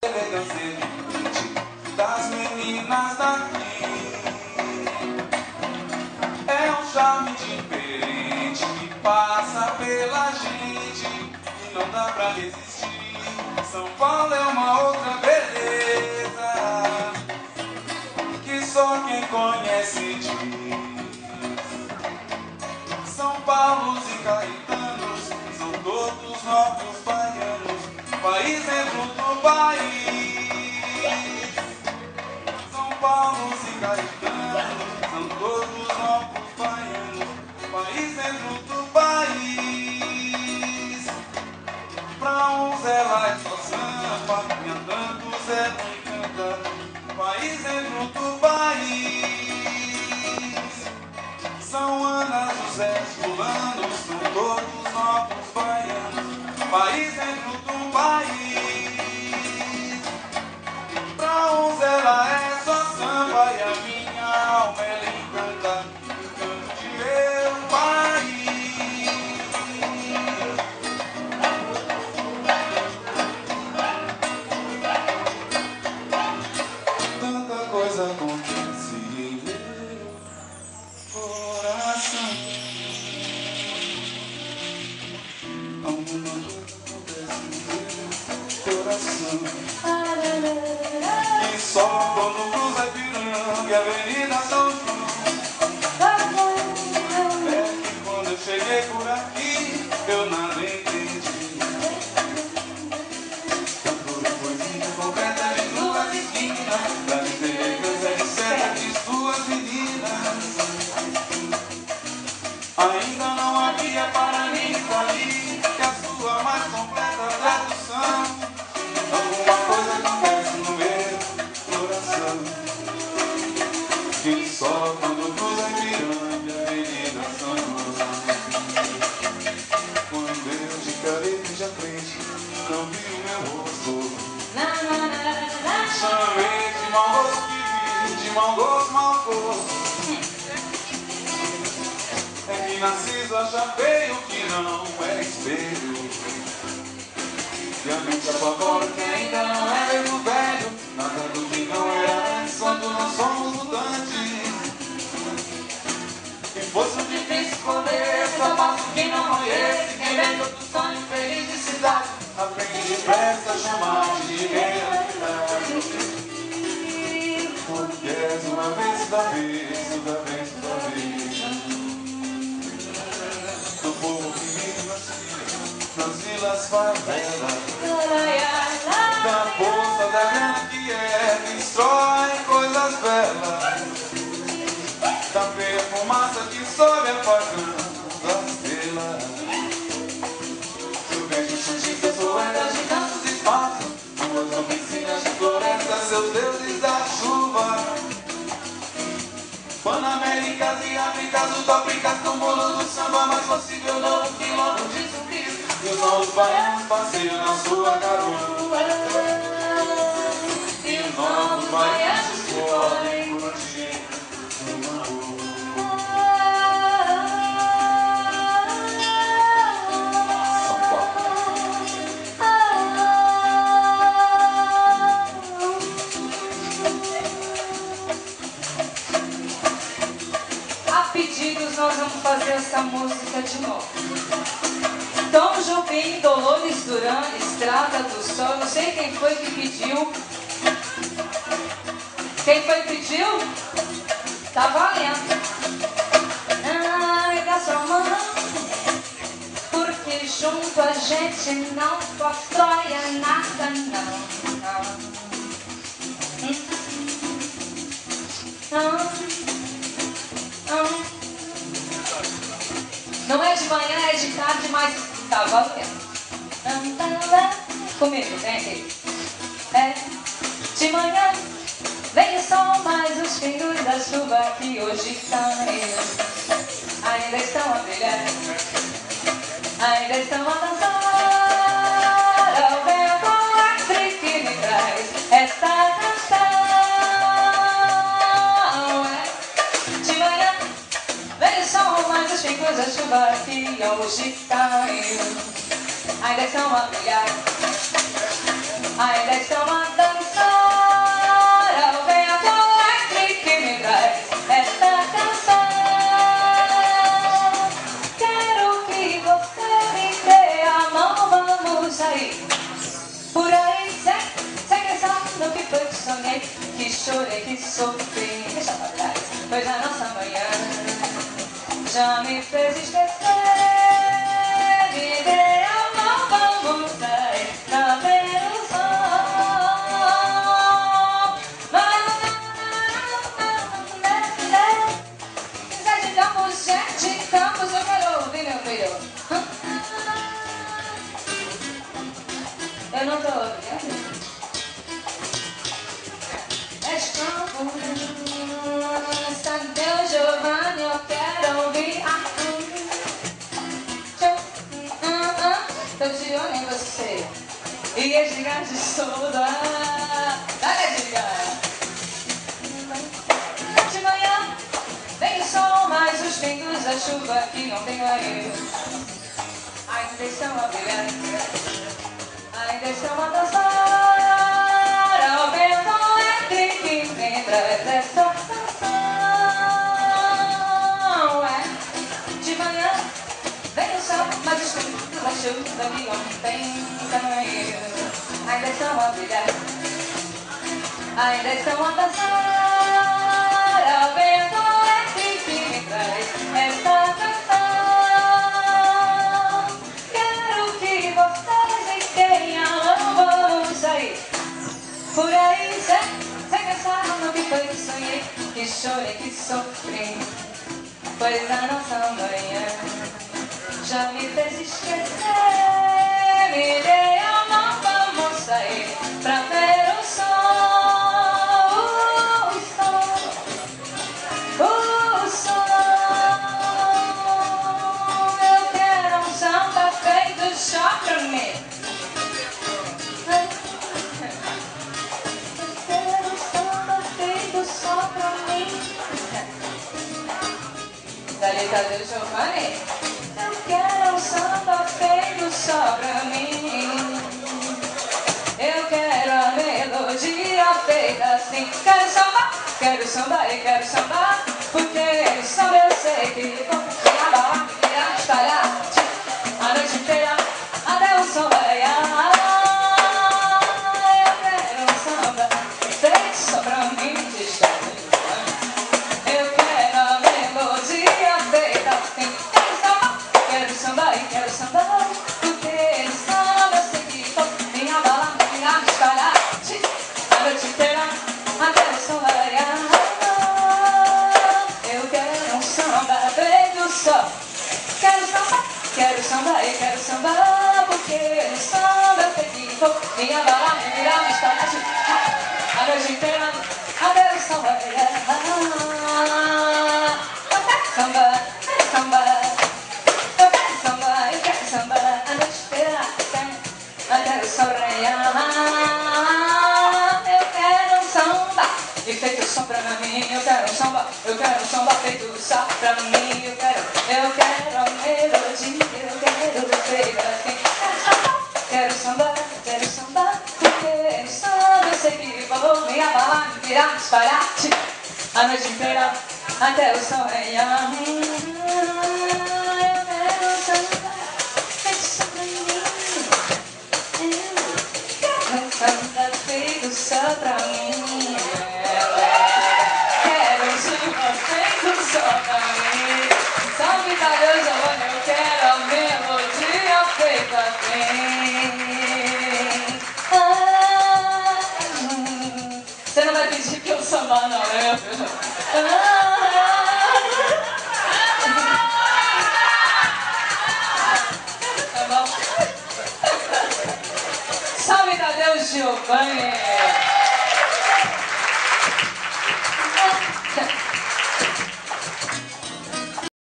elegância evidente das meninas daqui. É um charme diferente que passa pela gente e não dá pra resistir. São Paulo é uma outra beleza que só quem conhece diz. São Paulos e Caetanos são todos novos baianos, país dentro do país. São Paulos e Caetanos são todos novos baianos, país dentro do país. Pra uns ela é só samba, e a tantos ela encanta, país dentro do país. São Ana, José, Fulano, são todos novos baianos, país dentro do país. Pra uns ela é só samba e a minha alma ela encanta, encanto de meu país. Tanta coisa acontece em meu coração. Alguma coisa acontece no meu coração. E só quando cruza Ipiranga e Avenida São João é que quando eu cheguei por aqui eu nada entendi. Cantora, poesia concreta de duas esquinas, da elegância de seda de suas meninas. Ainda não havia para mim ali que a sua mais completa tradução. Alguma coisa acontece no meu coração, que só quando cruza Ipiranga e Avenida São João. Quando eu de careta de frente não vi o meu rosto, chamei de mau gosto que vi, de mau gosto, mau gosto. É que Narciso acha feio que não é espelho, e a mente apavora que ainda não é mesmo velho. Nada do que não era antes quando nós somos mutantes. E fosse difícil esconder, só passo quem não conhece. Quem vem do sonho feliz de cidade aprende depressa a chamar de realidade. Porque és uma vez da vez, toda vez, toda vez. Do povo que vive nas vilas favelas, da força da grana que é, destrói coisas belas, da feia fumaça que sobe apagando as velas. Eu vejo chutistas roedas de tantos espaços, suas oficinas de floresta, seus deuses da chuva, Panaméricas e Áfricas, utópicas do mundo do samba, mais possível novo quilômetro de zumbis. E os novos baianos passeiam na sua garoa, e os novos baianos podem curtir uma rua. São Paulo. A pedidos nós vamos fazer essa música de novo. Tom Jobim, Dolores Duran, Estrada do Sol. Não sei quem foi que pediu. Quem foi que pediu? Tá valendo. Ai, da sua mão, porque junto a gente não constrói nada, não. Não é de manhã, é de tarde, mas tá valendo. Comigo, vem aqui. É de manhã, vem o sol, mas os pingos da chuva que hoje caem ainda estão a brilhar, ainda estão a dançar. Ao vento alegre que me traz esta canção. De manhã, vem o sol, mas os pingos da chuva que hoje caem ainda estão a brilhar, ainda estão a dançar. sofri. Deixa pra trás, pois a nossa manhã já me fez esquecer. Me dê a mão, vamos sair pra ver o sol. Sete campos, eu quero ouvir, meu filho. Eu não tô ouvindo. Sete campos, Tadeu, Giovanni, eu quero ouvir Arthur. Tô de olho em você. E Edgar de Souza. Dá, Edgar. De manhã vem o sol, mas os pingos da chuva que não tem ganho ainda estão a brilhar, ainda estão a dançar ao vento elétrico que entra dessa canção. De manhã vem o sol, mas os pingos da chuva que não tem ganho ainda estão a brilhar, ainda estão a dançar ao vento elétrico que traz esta canção. Quero que vocês entendam, vamos sair por aí sem pensar no que foi que sonhei, que chorei, que sofri, pois a nossa manhã já me fez esquecer. Me dê a mão, vamos sair pra ver o sol, o sol, o sol. Eu quero um samba feito só pra mim. Eu quero um samba feito só pra mim. Dali, cadê o Giovanni? Eu quero um samba feito só pra mim. Eu quero a melodia feita assim. Quero samba e quero sambar, porque no samba eu sei que vou me abalar, me espalhar a noite inteira até o sol raiar. Eu quero um samba feito só pra mim. Eu quero a melodia feita assim. Quero samba e quero sambar, porque no samba eu sei que vou me abalar, me espalhar a noite inteira até o sol raiar. Eu quero um samba feito só. Quero samba e quero sambar, porque no samba eu sei que vou me abalar, me espalhar a noite inteira até o sol raiar. Samba, samba. Eu quero samba a noite inteira até o sol raiar. Eu quero um samba e feito só pra mim. Eu quero um samba feito só pra mim. Eu quero a melodia, eu quero feito assim. Quero samba, porque no samba eu sei que vou me abalar, me virar, me espalhar a noite inteira até o sol raiar. Samba feito só pra mim. Quero um samba feito só pra mim. Salve Tadeu, Giovanni, eu quero a melodia feita assim. Você não vai pedir que eu sambar não, né, meu filho? Tá bom? Salve Tadeu, Giovanni.